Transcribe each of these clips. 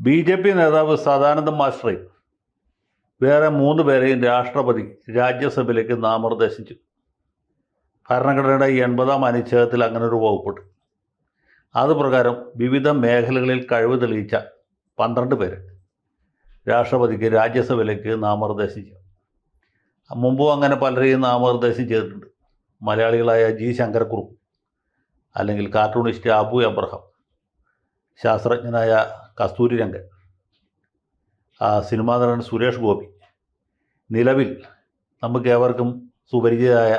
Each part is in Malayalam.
ബി.ജെ.പി. നേതാവ് സദാനന്ദ മാസ്റ്ററെയും വേറെ 3 പേരെയും രാഷ്ട്രപതി രാജ്യസഭയിലേക്ക് നാമനിർദ്ദേശിച്ചു. ഭരണഘടനയുടെ 80-ാം അനുച്ഛേദത്തിൽ അങ്ങനൊരു വകുപ്പുണ്ട്. അതുപ്രകാരം വിവിധ മേഖലകളിൽ കഴിവ് തെളിയിച്ച 12 പേരെ രാഷ്ട്രപതിക്ക് രാജ്യസഭയിലേക്ക് നാമനിർദ്ദേശിച്ചു. മുമ്പും അങ്ങനെ പലരെയും നാമനിർദ്ദേശം ചെയ്തിട്ടുണ്ട്. മലയാളികളായ ജി ശങ്കരക്കുറുപ്പ്, അല്ലെങ്കിൽ cartoonist Abu Abraham, ശാസ്ത്രജ്ഞനായ Kasturi Rangan, cinema നടൻ സുരേഷ് ഗോപി, നിലവിൽ നമുക്കേവർക്കും സുപരിചിതമായ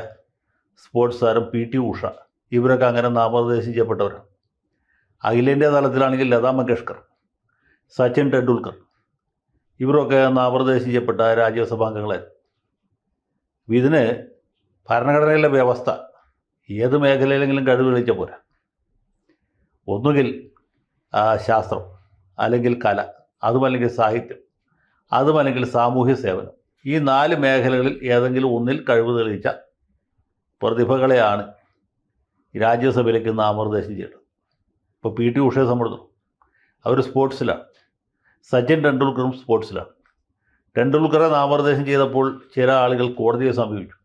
സ്പോർട്സ് താരം പി.ടി. ഉഷ, ഇവരൊക്കെ അങ്ങനെ നാമനിർദ്ദേശം ചെയ്യപ്പെട്ടവരാണ്. അഖിലേന്ത്യാ തലത്തിലാണെങ്കിൽ ലതാ മങ്കേഷ്കർ, സച്ചിൻ ടെണ്ടുൽക്കർ, ഇവരൊക്കെ നാമനിർദ്ദേശം ചെയ്യപ്പെട്ട രാജ്യസഭാംഗങ്ങളായിരുന്നു. ഇതിന് ഭരണഘടനയിലെ വ്യവസ്ഥ ഏത് മേഖലയിലെങ്കിലും കഴിവ് തെളിയിച്ച പോരാ. ഒന്നുകിൽ ശാസ്ത്രം, അല്ലെങ്കിൽ കല, അതുമല്ലെങ്കിൽ സാഹിത്യം, അതുമല്ലെങ്കിൽ സാമൂഹ്യ സേവനം, ഈ 4 മേഖലകളിൽ ഏതെങ്കിലും ഒന്നിൽ കഴിവ് തെളിയിച്ച പ്രതിഭകളെയാണ് രാജ്യസഭയിലേക്ക് നാമനിർദ്ദേശം ചെയ്തത്. ഇപ്പോൾ പി.ടി. ഉഷയെ സംബന്ധിച്ചു അവർ സ്പോർട്സിലാണ്, സച്ചിൻ ടെണ്ടുൽക്കറും സ്പോർട്സിലാണ്. ടെണ്ടുൽക്കറെ നാമനിർദ്ദേശം ചെയ്തപ്പോൾ ചില ആളുകൾ കോടതിയെ സമീപിച്ചു.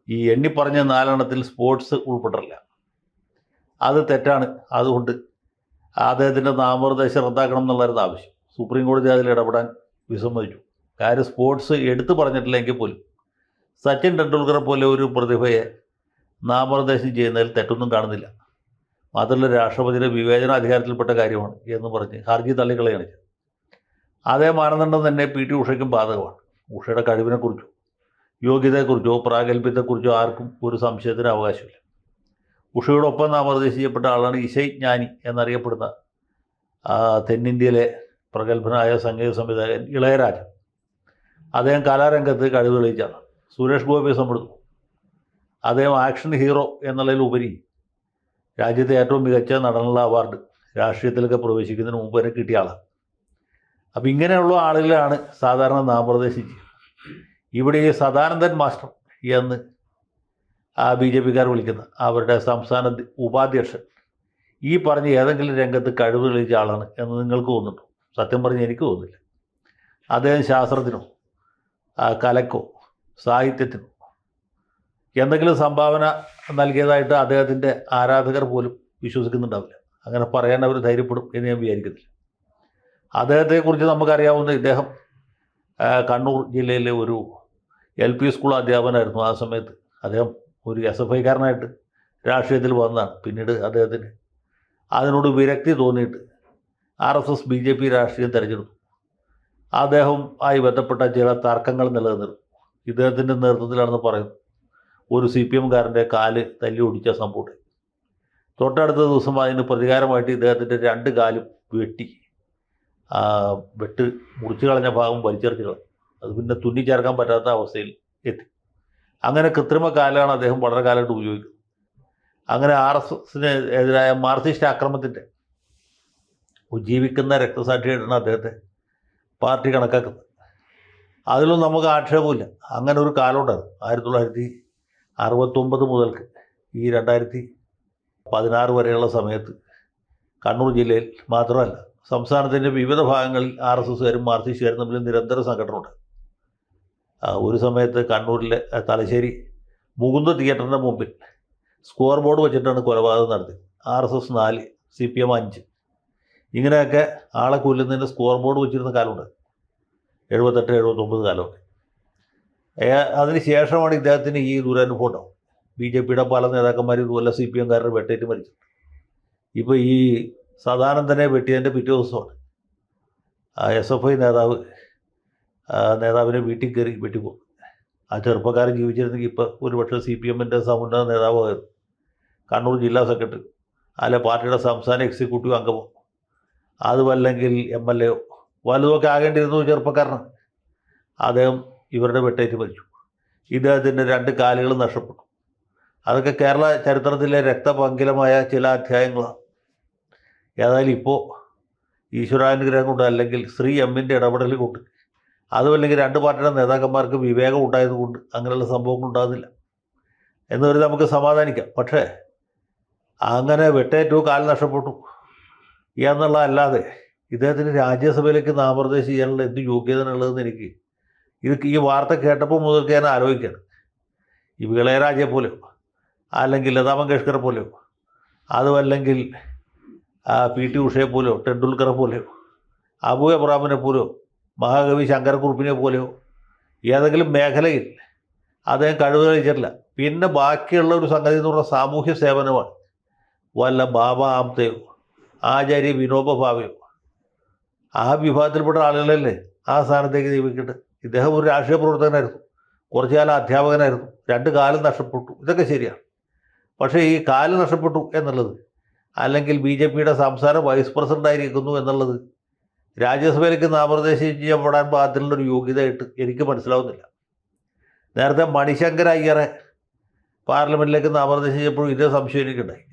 ഈ എണ്ണിപ്പറഞ്ഞ 4 എണ്ണത്തിൽ സ്പോർട്സ് ഉൾപ്പെട്ടില്ല, അത് തെറ്റാണ്, അതുകൊണ്ട് അദ്ദേഹത്തിൻ്റെ നാമനിർദ്ദേശം റദ്ദാക്കണം എന്നുള്ളായിരുന്നു ആവശ്യം. സുപ്രീം കോടതി അതിൽ ഇടപെടാൻ വിസമ്മതിച്ചു. കാര്യം സ്പോർട്സ് എടുത്തു പറഞ്ഞിട്ടില്ലെങ്കിൽ പോലും സച്ചിൻ ടെണ്ടുൽക്കറെ പോലെ ഒരു പ്രതിഭയെ നാമനിർദ്ദേശം ചെയ്യുന്നതിൽ തെറ്റൊന്നും കാണുന്നില്ല. മാത്രമല്ല, രാഷ്ട്രപതിയുടെ വിവേചനാധികാരത്തിൽപ്പെട്ട കാര്യമാണ് എന്ന് പറഞ്ഞ് ഹർജി തള്ളിക്കളയാണ്. അതേ മാനദണ്ഡം തന്നെ പി.ടി. ഉഷയ്ക്കും ബാധകമാണ്. ഉഷയുടെ കഴിവിനെക്കുറിച്ചോ യോഗ്യതയെക്കുറിച്ചോ പ്രാഗൽഭ്യത്തെക്കുറിച്ചോ ആർക്കും ഒരു സംശയത്തിന് അവകാശമില്ല. ഉഷയോടൊപ്പം നാമനിർദ്ദേശം ചെയ്യപ്പെട്ട ആളാണ് ഇശൈ ജ്ഞാനി എന്നറിയപ്പെടുന്ന തെന്നിന്ത്യയിലെ പ്രഗത്ഭനായ സംഗീത സംവിധായകൻ ഇളയരാജ. അദ്ദേഹം കലാരംഗത്ത് കഴിവ് തെളിയിച്ചാണ്. സുരേഷ് ഗോപിയെ സംബന്ധിച്ചു അദ്ദേഹം ആക്ഷൻ ഹീറോ എന്നുള്ളതിലുപരി രാജ്യത്തെ ഏറ്റവും മികച്ച നടനുള്ള അവാർഡ് രാഷ്ട്രീയത്തിലൊക്കെ പ്രവേശിക്കുന്നതിന് മുമ്പ് വരെ കിട്ടിയ ആളാണ്. അപ്പം ഇങ്ങനെയുള്ള ആളുകളാണ് സാധാരണ നാമനിർദ്ദേശം ചെയ്യുക. ഇവിടെ ഈ സദാനന്ദൻ മാസ്റ്റർ എന്ന് ബി.ജെ.പിക്കാർ വിളിക്കുന്ന അവരുടെ സംസ്ഥാന ഉപാധ്യക്ഷൻ ഈ പറഞ്ഞ ഏതെങ്കിലും രംഗത്ത് കഴിവ് തെളിയിച്ച ആളാണ് എന്ന് നിങ്ങൾക്ക് തോന്നുന്നുണ്ടോ? സത്യം പറഞ്ഞ് എനിക്ക് തോന്നുന്നില്ല. അദ്ദേഹം ശാസ്ത്രത്തിനോ കലക്കോ സാഹിത്യത്തിനോ എന്തെങ്കിലും സംഭാവന നൽകിയതായിട്ട് അദ്ദേഹത്തിൻ്റെ ആരാധകർ പോലും വിശ്വസിക്കുന്നുണ്ടാവില്ല. അങ്ങനെ പറയാൻ അവർ ധൈര്യപ്പെടും എന്ന് ഞാൻ വിചാരിക്കുന്നില്ല. അദ്ദേഹത്തെക്കുറിച്ച് നമുക്കറിയാവുന്ന ഇദ്ദേഹം കണ്ണൂർ ജില്ലയിലെ ഒരു LP സ്കൂൾ അധ്യാപകനായിരുന്നു. ആ സമയത്ത് അദ്ദേഹം ഒരു SFIക്കാരനായിട്ട് രാഷ്ട്രീയത്തിൽ വന്നതാണ്. പിന്നീട് അദ്ദേഹത്തിന് അതിനോട് വിരക്തി തോന്നിയിട്ട് RSS BJP രാഷ്ട്രീയം തിരഞ്ഞെടുത്തു. അദ്ദേഹം ആയി ബന്ധപ്പെട്ട ചില തർക്കങ്ങൾ നിലനിന്നിരുന്നു. ഇദ്ദേഹത്തിൻ്റെ നേതൃത്വത്തിലാണെന്ന് പറയുന്നു ഒരു CPMകാരൻ്റെ കാല് തല്ലി ഒടിച്ച സംഭവം. തൊട്ടടുത്ത ദിവസം അതിന് പ്രതികാരമായിട്ട് ഇദ്ദേഹത്തിൻ്റെ 2 കാലും വെട്ടി മുറിച്ച് കളഞ്ഞ ഭാഗം വലിച്ചെറിഞ്ഞ് കളഞ്ഞു. അത് പിന്നെ തുന്നി ചേർക്കാൻ പറ്റാത്ത അവസ്ഥയിൽ എത്തി. അങ്ങനെ കൃത്രിമ കാലാണ് അദ്ദേഹം വളരെ കാലമായിട്ട് ഉപയോഗിക്കുന്നത്. അങ്ങനെ RSSന് എതിരായ മാർക്സിസ്റ്റ് ആക്രമണത്തിൻ്റെ ജീവിക്കുന്ന രക്തസാക്ഷിയായിട്ടാണ് അദ്ദേഹത്തെ പാർട്ടി കണക്കാക്കുന്നത്. അതിലൊന്നും നമുക്ക് ആക്ഷേപമില്ല. അങ്ങനെ ഒരു കാലമുണ്ടായിരുന്നു 1969 മുതൽക്ക് ഈ 2016 വരെയുള്ള സമയത്ത് കണ്ണൂർ ജില്ലയിൽ മാത്രമല്ല സംസ്ഥാനത്തിൻ്റെ വിവിധ ഭാഗങ്ങളിൽ RSSകാരും മാർക്സിസ്റ്റുകാരും തമ്മിൽ നിരന്തര സംഘടനയുണ്ട്. ഒരു സമയത്ത് കണ്ണൂരിലെ തലശ്ശേരി മുകുന്ദ തിയേറ്ററിൻ്റെ മുമ്പിൽ സ്കോർ ബോർഡ് വെച്ചിട്ടാണ് കൊലപാതകം നടത്തിയത്. RSS 4, CPM 5, ഇങ്ങനെയൊക്കെ ആളെ കൊല്ലുന്നതിന് സ്കോർ ബോർഡ് വെച്ചിരുന്ന കാലമുണ്ട്. 78-79 കാലമൊക്കെ. അതിന് ശേഷമാണ് ഇദ്ദേഹത്തിന് ഈ ദുരനുഭവം ഉണ്ടാവും. ബി.ജെ.പിയുടെ പല നേതാക്കന്മാരും ഇതുപോലെ CPMകാരുടെ വെട്ടേറ്റ് മരിച്ചിട്ടുണ്ട്. ഇപ്പോൾ ഈ സദാനന്ദനെ വെട്ടിയതിൻ്റെ പിറ്റേ ദിവസമാണ് SFI നേതാവിനെ വീട്ടിൽ കയറി വെട്ടിപ്പോകും. ആ ചെറുപ്പക്കാരൻ ജീവിച്ചിരുന്നെങ്കിൽ ഇപ്പോൾ ഒരുപക്ഷെ CPMൻ്റെ സമുന്നത നേതാവായിരുന്നു, കണ്ണൂർ ജില്ലാ സെക്രട്ടറി, അല്ലെ പാർട്ടിയുടെ സംസ്ഥാന എക്സിക്യൂട്ടീവ് അംഗമോ അതുമല്ലെങ്കിൽ MLA വലുതൊക്കെ ആകേണ്ടിയിരുന്നു ചെറുപ്പക്കാരനാണ്. അദ്ദേഹം ഇവരുടെ വെട്ടേറ്റ് മരിച്ചു. ഇദ്ദേഹത്തിൻ്റെ 2 കാലുകൾ നഷ്ടപ്പെട്ടു. അതൊക്കെ കേരള ചരിത്രത്തിലെ രക്തപങ്കിലമായ ചില അധ്യായങ്ങളാണ്. ഏതായാലും ഇപ്പോൾ ഈശ്വരാനുഗ്രഹം കൊണ്ട് അല്ലെങ്കിൽ ശ്രീ എമ്മിൻ്റെ ഇടപെടൽ കൊണ്ട് അതുമല്ലെങ്കിൽ 2 പാർട്ടിയുടെ നേതാക്കന്മാർക്ക് വിവേകം ഉണ്ടായതുകൊണ്ട് അങ്ങനെയുള്ള സംഭവങ്ങൾ ഉണ്ടാകുന്നില്ല എന്നുവരെ നമുക്ക് സമാധാനിക്കാം. പക്ഷേ അങ്ങനെ വെട്ടേറ്റു കാൽ നഷ്ടപ്പെട്ടു എന്നുള്ളതല്ലാതെ ഇദ്ദേഹത്തിന് രാജ്യസഭയിലേക്ക് നാമനിർദ്ദേശം ചെയ്യാനുള്ള എന്ത് യോഗ്യതയുള്ളതെന്ന് എനിക്ക് ഈ വാർത്ത കേട്ടപ്പോൾ മുതൽക്ക് ഞാൻ ആലോചിക്കുകയാണ്. ഈ ഇളയരാജയെ പോലെയോ അല്ലെങ്കിൽ ലതാ മങ്കേഷ്കറെ പോലെയോ അതുമല്ലെങ്കിൽ PT ഉഷയെ പോലെയോ ടെണ്ടുൽക്കറെ പോലെയോ അബു എബ്രാമിനെ പോലെയോ മഹാകവി ശങ്കരക്കുറുപ്പിനെ പോലെയോ ഏതെങ്കിലും മേഖലയിൽ അദ്ദേഹം കഴിവ് തെളിയിച്ചിട്ടില്ല. പിന്നെ ബാക്കിയുള്ള ഒരു സംഗതി എന്ന് പറഞ്ഞാൽ സാമൂഹ്യ സേവനമാണ്. വല്ല ബാബ ആംതയോ ആചാര്യ വിനോബ ഭാവയോ ആ വിഭാഗത്തിൽപ്പെട്ട ആളുകളല്ലേ ആ സ്ഥാനത്തേക്ക് നിയമിക്കട്ടെ. ഇദ്ദേഹം ഒരു രാഷ്ട്രീയ പ്രവർത്തകനായിരുന്നു, കുറച്ചു കാലം അധ്യാപകനായിരുന്നു, 2 കാലം നഷ്ടപ്പെട്ടു, ഇതൊക്കെ ശരിയാണ്. പക്ഷേ ഈ കാല് നഷ്ടപ്പെട്ടു എന്നുള്ളത് അല്ലെങ്കിൽ BJPയുടെ സംസ്ഥാന വൈസ് പ്രസിഡൻ്റായിരിക്കുന്നു എന്നുള്ളത് രാജ്യസഭയിലേക്ക് നാമനിർദ്ദേശം ചെയ്യപ്പെടാൻ പാകത്തിലുള്ളൊരു യോഗ്യതയായിട്ട് എനിക്ക് മനസ്സിലാവുന്നില്ല. നേരത്തെ മണിശങ്കർ അയ്യറെ പാർലമെൻറ്റിലേക്ക് നാമനിർദ്ദേശം ചെയ്യപ്പോഴും ഇതേ സംശയം എനിക്കുണ്ടായി.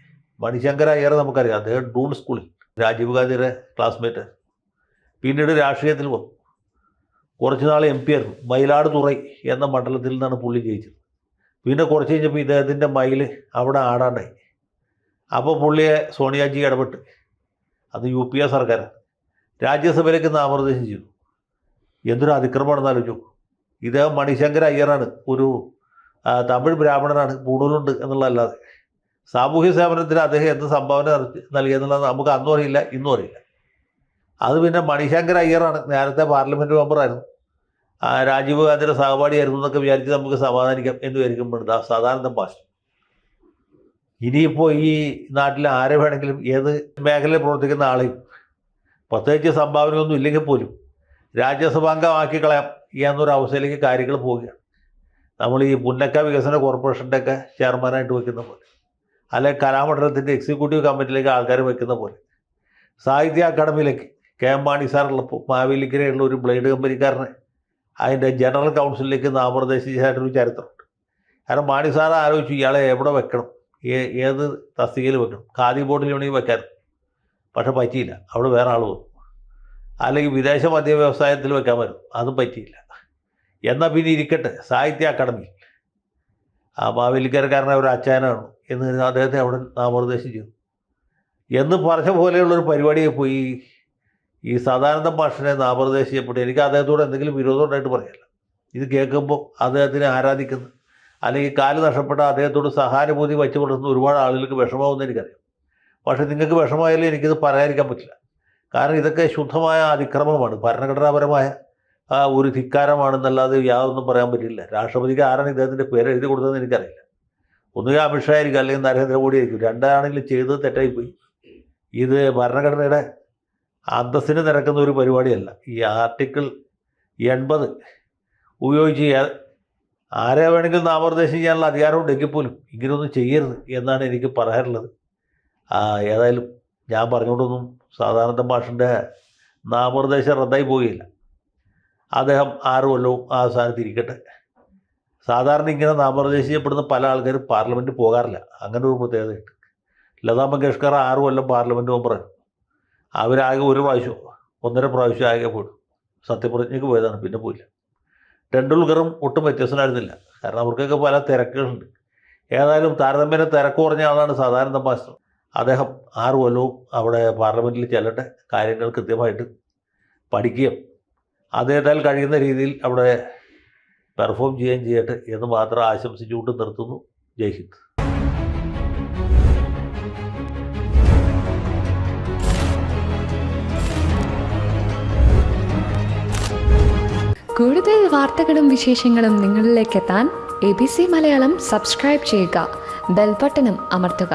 മണിശങ്കർ അയ്യറെ നമുക്കറിയാം, അദ്ദേഹം ഡൂൺ സ്കൂളിൽ രാജീവ് ഗാന്ധിയുടെ ക്ലാസ്മേറ്റ്, പിന്നീട് രാഷ്ട്രീയത്തിൽ വന്നു, കുറച്ച് നാൾ MP ആയിരുന്നു. മയിലാടുതുറൈ എന്ന മണ്ഡലത്തിൽ നിന്നാണ് പുള്ളി ജയിച്ചത്. പിന്നെ കുറച്ച് കഴിഞ്ഞപ്പോൾ ഇദ്ദേഹത്തിൻ്റെ മയിൽ അവിടെ ആടാണ്ടായി. അപ്പോൾ പുള്ളിയെ സോണിയാജി ഇടപെട്ട്, അത് UPA സർക്കാർ രാജ്യസഭയിലേക്ക് നാമനിർദ്ദേശം ചെയ്തു. എന്തൊരു അതിക്രമമാണെന്ന് ആലോചിച്ചു. ഇദ്ദേഹം മണിശങ്കർ അയ്യറാണ്, ഒരു തമിഴ് ബ്രാഹ്മണനാണ്, കൂടുതലുണ്ട് എന്നുള്ളതല്ലാതെ സാമൂഹ്യ സേവനത്തിന് അദ്ദേഹം എന്ത് സംഭാവന നൽകിയെന്നുള്ളത് നമുക്ക് അന്നും അറിയില്ല, ഇന്നും അറിയില്ല. അത് പിന്നെ മണിശങ്കർ അയ്യറാണ്, നേരത്തെ പാർലമെൻറ്റ് മെമ്പറായിരുന്നു, രാജീവ് ഗാന്ധിയുടെ സഹപാഠിയായിരുന്നു എന്നൊക്കെ വിചാരിച്ച് നമുക്ക് സമാധാനിക്കാം എന്ന് വിചാരിക്കുമ്പോൾ സദാനന്ദ മാസ്റ്റർ. ഇനിയിപ്പോൾ ഈ നാട്ടിൽ ആരെ വേണമെങ്കിലും ഏത് മേഖലയിൽ പ്രവർത്തിക്കുന്ന ആളെയും പ്രത്യേകിച്ച് സംഭാവനയൊന്നും ഇല്ലെങ്കിൽ പോലും രാജ്യസഭാംഗമാക്കി കളയാം എന്നൊരു അവസ്ഥയിലേക്ക് കാര്യങ്ങൾ പോവുകയാണ്. നമ്മൾ ഈ പുന്നക്ക വികസന കോർപ്പറേഷൻ്റെ ഒക്കെ ചെയർമാനായിട്ട് വയ്ക്കുന്ന പോലെ, അല്ലെങ്കിൽ കലാമണ്ഡലത്തിൻ്റെ എക്സിക്യൂട്ടീവ് കമ്മിറ്റിയിലേക്ക് ആൾക്കാർ വയ്ക്കുന്ന പോലെ, സാഹിത്യ അക്കാദമിയിലേക്ക് KM മാണി സാറുള്ളപ്പോൾ മാവേലിക്കരയുള്ള ഒരു ബ്ലേഡ് കമ്പനിക്കാരനെ അതിൻ്റെ ജനറൽ കൗൺസിലിലേക്ക് നാമനിർദ്ദേശം ചെയ്യാനൊരു ചരിത്രമുണ്ട്. കാരണം മാണി സാറ് ആലോചിച്ചു ഇയാളെ എവിടെ വെക്കണം, ഏത് തസ്തികയിൽ വെക്കണം. ഖാദി ബോർഡിൽ വേണമെങ്കിൽ വെക്കാൻ, പക്ഷെ പറ്റിയില്ല, അവിടെ വേറെ ആൾ വന്നു. അല്ലെങ്കിൽ വിദേശ മദ്യ വ്യവസായത്തിൽ വെക്കാൻ വരും, അതും പറ്റിയില്ല. എന്നാൽ പിന്നെ ഇരിക്കട്ടെ സാഹിത്യ അക്കാദമി, മാവേലിക്കരക്കാരനായ ഒരു അച്ചായനാണ് എന്ന് അദ്ദേഹത്തെ അവിടെ നാമനിർദ്ദേശം ചെയ്തു എന്ന് പറഞ്ഞ പോലെയുള്ളൊരു പരിപാടിയെ പോയി ഈ സദാനന്ദ മാഷിനെ നാമനിർദ്ദേശം ചെയ്യപ്പെട്ടു. എനിക്ക് അദ്ദേഹത്തോട് എന്തെങ്കിലും വിരോധമുണ്ടായിട്ട് പറയാനില്ല. ഇത് കേൾക്കുമ്പോൾ അദ്ദേഹത്തിനെ ആരാധിക്കുന്ന അല്ലെങ്കിൽ കാല് നഷ്ടപ്പെട്ട അദ്ദേഹത്തോട് സഹാനുഭൂതി വച്ചു കൊടുക്കുന്ന ഒരുപാട് ആളുകൾക്ക് വിഷമമാവുമെന്ന് എനിക്കറിയാം. പക്ഷേ നിങ്ങൾക്ക് വിഷമമായാലും എനിക്കിത് പറയാതിരിക്കാൻ പറ്റില്ല. കാരണം ഇതൊക്കെ ശുദ്ധമായ അതിക്രമമാണ്, ഭരണഘടനാപരമായ ഒരു ധിക്കാരമാണെന്നല്ലാതെ യാതൊന്നും പറയാൻ പറ്റില്ല. രാഷ്ട്രപതിക്ക് ആരാണ് ഇദ്ദേഹത്തിൻ്റെ പേര് എഴുതി കൊടുത്തതെന്ന് എനിക്കറിയില്ല. ഒന്നുകിൽ അമിത്ഷാ ആയിരിക്കും, അല്ലെങ്കിൽ നരേന്ദ്രമോദി ആയിരിക്കും. രണ്ടാണെങ്കിലും ചെയ്തത് തെറ്റായിപ്പോയി. ഇത് ഭരണഘടനയുടെ അന്തസ്സിന് നിരക്കുന്ന ഒരു പരിപാടിയല്ല. ഈ ആർട്ടിക്കിൾ 80 ഉപയോഗിച്ച് ആരെ വേണമെങ്കിലും നാമനിർദ്ദേശം ചെയ്യാനുള്ള അധികാരം ഉണ്ടെങ്കിൽ പോലും ഇങ്ങനെയൊന്നും ചെയ്യരുത് എന്നാണ് എനിക്ക് പറയാനുള്ളത്. ഏതായാലും ഞാൻ പറഞ്ഞുകൊണ്ടൊന്നും സദാനന്ദ മാഷിൻ്റെ നാമനിർദ്ദേശം റദ്ദായി പോവുകയില്ല. അദ്ദേഹം 6 കൊല്ലവും ആ സ്ഥാനത്ത് ഇരിക്കട്ടെ. സാധാരണ ഇങ്ങനെ നാമനിർദ്ദേശം ചെയ്യപ്പെടുന്ന പല ആൾക്കാരും പാർലമെൻറ്റിൽ പോകാറില്ല, അങ്ങനെ ഒരു പ്രത്യേകതയുണ്ട്. ലതാ മങ്കേഷ്കർ 6 കൊല്ലം പാർലമെൻറ്റ് മെമ്പറാണ്. അവരാകെ 1 പ്രാവശ്യം 1.5 പ്രാവശ്യം ആകെ പോയിട്ടു. സത്യപ്രതിജ്ഞയ്ക്ക് പോയതാണ്, പിന്നെ പോയില്ല. ടെണ്ടുൽക്കറും ഒട്ടും വ്യത്യസ്തനായിരുന്നില്ല, കാരണം അവർക്കൊക്കെ പല തിരക്കുകളുണ്ട്. ഏതായാലും താരതമ്യേന തിരക്ക് കുറഞ്ഞ ആളാണ് സദാനന്ദ മാസ്റ്റർ. അദ്ദേഹം 6 കൊല്ലവും അവിടെ പാർലമെൻറ്റിൽ ചെല്ലട്ടെ, കാര്യങ്ങൾ കൃത്യമായിട്ട് പഠിക്കുകയും അദ്ദേഹത്താൽ കഴിയുന്ന രീതിയിൽ അവിടെ പെർഫോം ചെയ്യുകയും ചെയ്യട്ടെ എന്ന് മാത്രം ആശംസിച്ചുകൊണ്ട് നിർത്തുന്നു. ജയ് ഹിന്ദ്. കൂടുതൽ വാർത്തകളും വിശേഷങ്ങളും നിങ്ങളിലേക്ക് എത്താൻ ABC മലയാളം സബ്സ്ക്രൈബ് ചെയ്യുക, ബെൽ ബട്ടണും അമർത്തുക.